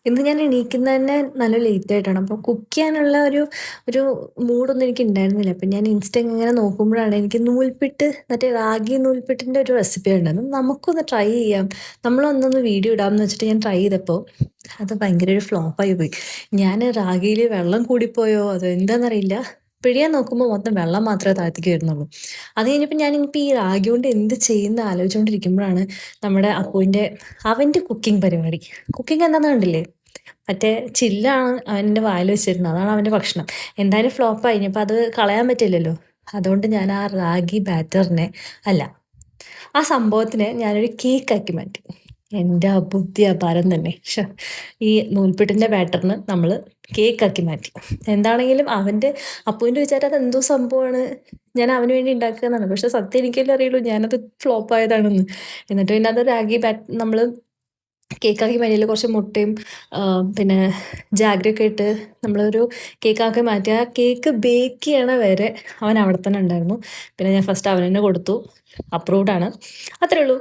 ഇന്ന് ഞാൻ എണീക്കുന്നത് തന്നെ നല്ല ലേറ്റ് ആയിട്ടാണ്. അപ്പോൾ കുക്ക് ചെയ്യാനുള്ള ഒരു മൂഡൊന്നും എനിക്ക് ഉണ്ടായിരുന്നില്ല. അപ്പം ഞാൻ ഇൻസ്റ്റ ഇങ്ങനെ നോക്കുമ്പോഴാണ് എനിക്ക് നൂൽപുട്ട് മറ്റേ റാഗി നൂൽപുട്ടിൻ്റെ ഒരു റെസിപ്പി കണ്ടത്. നമുക്കൊന്ന് ട്രൈ ചെയ്യാം. നമ്മളൊന്നൊന്ന് വീഡിയോ ഇടാമെന്ന് വെച്ചിട്ട് ഞാൻ ട്രൈ ചെയ്തപ്പോൾ അത് ഭയങ്കര ഒരു ഫ്ലോപ്പായി പോയി. ഞാൻ റാഗിയിൽ വെള്ളം കൂടിപ്പോയോ അതോ എന്താണെന്നറിയില്ല. പിഴിയാൻ നോക്കുമ്പോൾ മൊത്തം വെള്ളം മാത്രമേ താഴത്തേക്ക് വരുന്നുള്ളൂ. അത് കഴിഞ്ഞപ്പോൾ ഞാനിപ്പോൾ ഈ റാഗി കൊണ്ട് എന്ത് ചെയ്യുമെന്ന് ആലോചിച്ചുകൊണ്ടിരിക്കുമ്പോഴാണ് നമ്മുടെ അവൻ്റെ കുക്കിംഗ് പരിപാടി. കുക്കിംഗ് എന്താണെന്ന് കണ്ടില്ലേ? മറ്റേ ചില്ലാണ് അവൻ്റെ വായിൽ വെച്ചിരുന്നത്. അതാണ് അവൻ്റെ ഭക്ഷണം. എന്തായാലും ഫ്ലോപ്പായി. ഇനിയിപ്പോൾ അത് കളയാൻ പറ്റില്ലല്ലോ. അതുകൊണ്ട് ഞാൻ ആ റാഗി ബാറ്ററിനെ അല്ല, ആ സംഭവത്തിനെ ഞാനൊരു കേക്കാക്കി മാറ്റി. എൻ്റെ ബുദ്ധി അപാരം തന്നെ. ഈ നൂൽപുട്ടിൻ്റെ ബാറ്ററിന് നമ്മൾ കേക്കാക്കി മാറ്റി. എന്താണെങ്കിലും അപ്പുവിൻ്റെ വിചാരം അതെന്തോ സംഭവമാണ്, ഞാൻ അവന് വേണ്ടി ഉണ്ടാക്കുകയെന്നാണ്. പക്ഷെ സത്യം എനിക്കല്ലേ അറിയുള്ളൂ ഞാനത് ഫ്ലോപ്പായതാണെന്ന്. എന്നിട്ട് പിന്നെ അത് റാഗി നമ്മൾ കേക്കാക്കി മാറ്റിയിൽ കുറച്ച് മുട്ടയും പിന്നെ ജാഗ്രിയൊക്കെ ഇട്ട് നമ്മളൊരു കേക്കാക്കി മാറ്റി. ആ കേക്ക് ബേക്ക് ചെയ്യണ വരെ അവൻ അവിടെ തന്നെ ഉണ്ടായിരുന്നു. പിന്നെ ഞാൻ ഫസ്റ്റ് അവന് തന്നെ കൊടുത്തു. അപ്രൂവ്ഡ് ആണ്. അത്രേ ഉള്ളൂ.